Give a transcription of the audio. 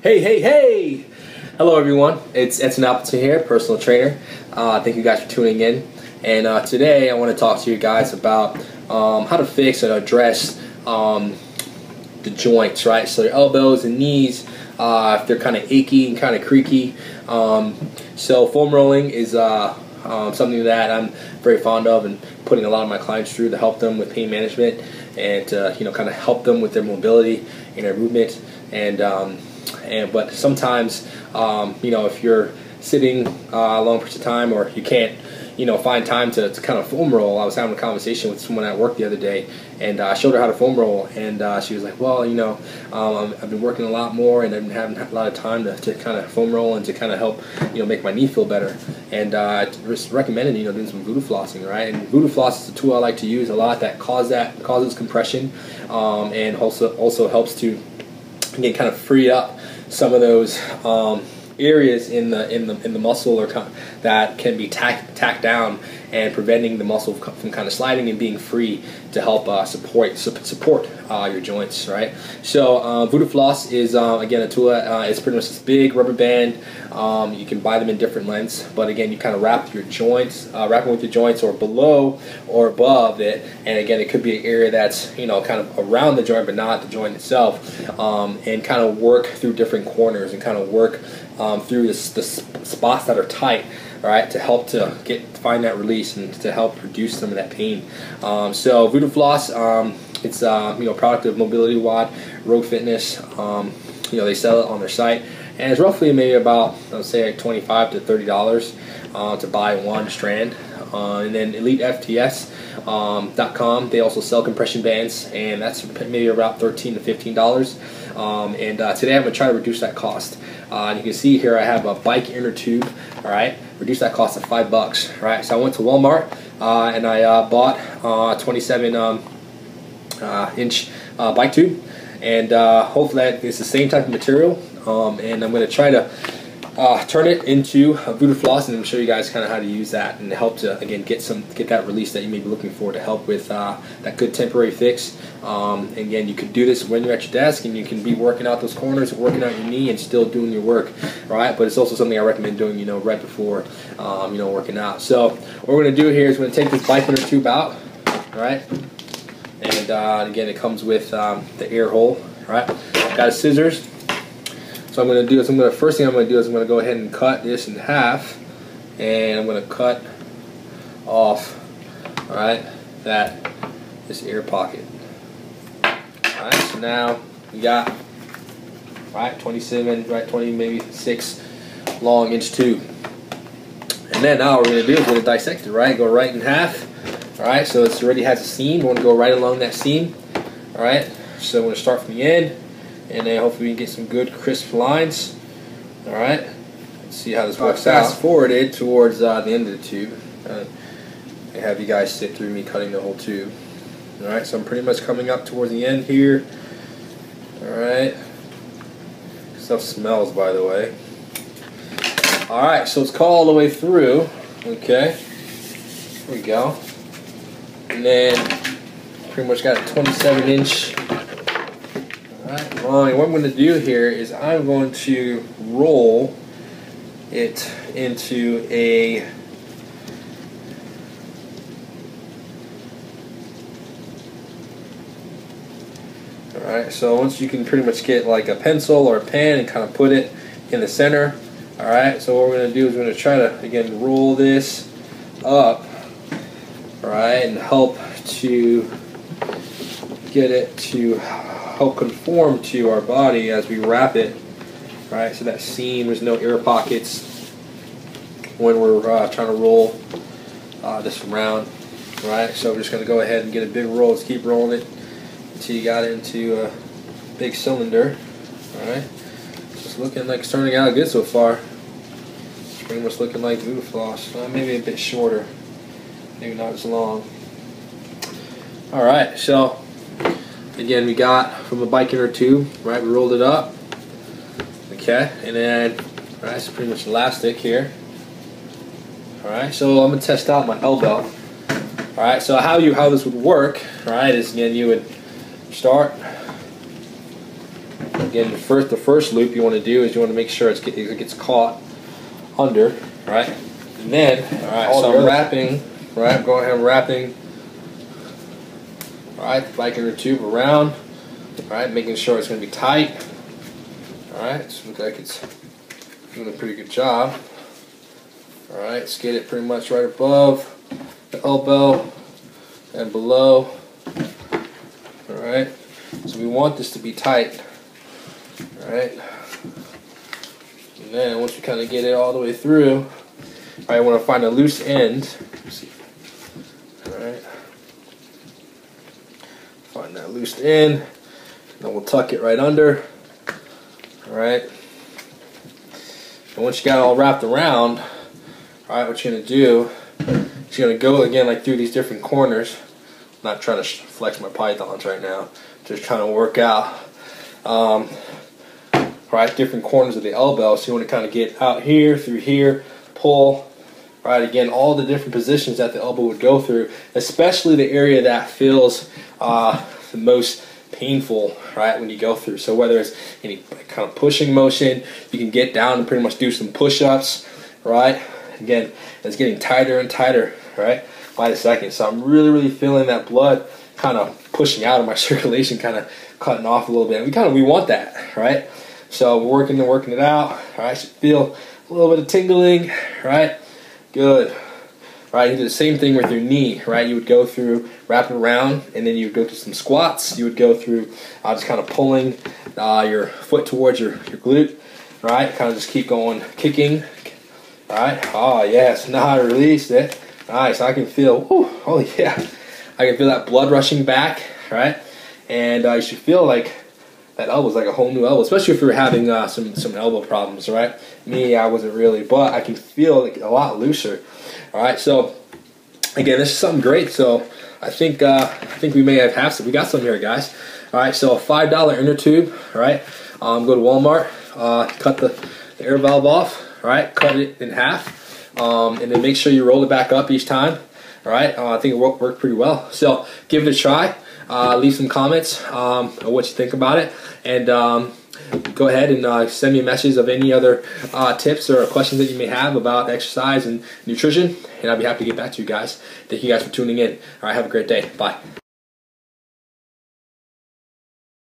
Hey, hey, hey! Hello everyone, it's Edson Appleton here, personal trainer. Thank you guys for tuning in. And today I want to talk to you guys about how to fix and address the joints, right? So your elbows and knees, if they're kind of achy and kind of creaky. So foam rolling is something that I'm very fond of and putting a lot of my clients through to help them with pain management and kind of help them with their mobility and their movement. But sometimes if you're sitting long periods of time, or you can't find time to kind of foam roll. I was having a conversation with someone at work the other day, and I showed her how to foam roll, and she was like, well, I've been working a lot more and I've been having a lot of time to kind of foam roll and to kind of help make my knee feel better. And I just recommended doing some Voodoo flossing, right? And Voodoo floss is a tool I like to use a lot that causes compression, and also helps to kind of free up some of those areas in the muscle that can be tacked down, and preventing the muscle from kind of sliding and being free to help support your joints, right? So Voodoo floss is again a tool that it's pretty much this big rubber band. You can buy them in different lengths, but again you kind of wrap them with your joints or below or above it, and again it could be an area that's kind of around the joint but not the joint itself, and kind of work through different corners and kind of work through the spots that are tight, right, to help to find that release and to help reduce some of that pain. So Voodoo floss, it's a product of Mobility WOD, Rogue Fitness. They sell it on their site, and it's roughly maybe about, let's say, like $25 to $30 to buy one strand. And then EliteFTS.com, they also sell compression bands, and that's maybe about $13 to $15. Today I'm going to try to reduce that cost. And you can see here I have a bike inner tube, all right, reduce that cost to $5, right? So I went to Walmart and I bought a 27-inch bike tube, and hopefully it's the same type of material, and I'm going to try to turn it into a Voodoo floss, and I'm show you guys kind of how to use that and help to again get that release that you may be looking for to help with that good temporary fix. Again, you could do this when you're at your desk, and you can be working out those corners, working out your knee, and still doing your work, right? But it's also something I recommend doing, right before, working out. So what we're going to do here is we're going to take this bike inner tube out, right? And again, it comes with the air hole, right? Got scissors. So I'm going to do is first thing I'm going to do is I'm going to go ahead and cut this in half, and I'm going to cut off, all right, this air pocket. All right, so now we got 27, 20, maybe 6 long inch tube, and then now what we're going to do is we're going to dissect it, right? Go right in half, all right. So it already has a seam. We're going to go right along that seam, all right. So we're going to start from the end, and then hopefully we can get some good crisp lines. All right, let's see how this works out. Fast forwarded towards the end of the tube. I have you guys sit through me cutting the whole tube. All right, so I'm pretty much coming up towards the end here. All right, stuff smells, by the way. All right, so let's cut all the way through. Okay, here we go. And then pretty much got a 27-inch. Alright, long. And what I'm going to do here is I'm going to roll it into a alright, so once you can pretty much get like a pencil or a pen and kind of put it in the center. Alright, so what we're going to do is we're going to try to again roll this up, alright, and help to get it to help conform to our body as we wrap it, right? So that seam, there's no air pockets when we're trying to roll this around, right? So we're just going to go ahead and get a big roll. Let's keep rolling it until you got it into a big cylinder, all right? It's looking like it's turning out good so far. It's pretty much looking like Voodoo floss. Maybe a bit shorter, maybe not as long. All right, so again, we got from a bike inner tube, right? We rolled it up, okay, and then right, it's pretty much elastic here. All right, so I'm gonna test out my elbow. All right, so how this would work, right, is again you would start again, the first loop you want to do is you want to make sure it gets caught under, right? And then, all right, so I'm wrapping, right? I'm going ahead and wrapping, all right, the bike inner tube around, all right, making sure it's going to be tight. All right, it looks like it's doing a pretty good job. All right, let's get it pretty much right above the elbow and below. All right, so we want this to be tight. All right, and then once we kind of get it all the way through, all right, I want to find a loose end. Let's see. All right, find that loose end, and then we'll tuck it right under. All right, and once you got it all wrapped around, all right, what you're gonna do is you're gonna go again like through these different corners. I'm not trying to flex my pythons right now, just trying to work out right, different corners of the elbow. So you want to kind of get out here, through here, pull. Right, again, all the different positions that the elbow would go through, especially the area that feels the most painful, right, when you go through. So whether it's any kind of pushing motion, you can get down and pretty much do some push-ups, right? Again, it's getting tighter and tighter, right, by the second. So I'm really feeling that blood kind of pushing out of my circulation, kind of cutting off a little bit. And we want that, right? So we're working it out. All right, should feel a little bit of tingling, right? Good. Right, you do the same thing with your knee, right? You would go through, wrap it around, and then you would go through some squats. You would go through just kind of pulling your foot towards your glute, right? Kind of just keep going, kicking. All right. Oh yes. Now I released it. Nice. I can feel. Whew, oh yeah. I can feel that blood rushing back. Right. And you should feel like that elbow's like a whole new elbow, especially if you're having some elbow problems. Right. Me, I wasn't really, but I can feel like a lot looser. All right. So again, this is something great. So I think we may have some. We got some here, guys. All right. So a $5 inner tube. All right. Go to Walmart. Cut the air valve off. All right, cut it in half, and then make sure you roll it back up each time. All right, I think it worked pretty well. So give it a try. Leave some comments on what you think about it, and go ahead and send me a message of any other tips or questions that you may have about exercise and nutrition, and I'll be happy to get back to you guys. Thank you guys for tuning in. All right, have a great day. Bye.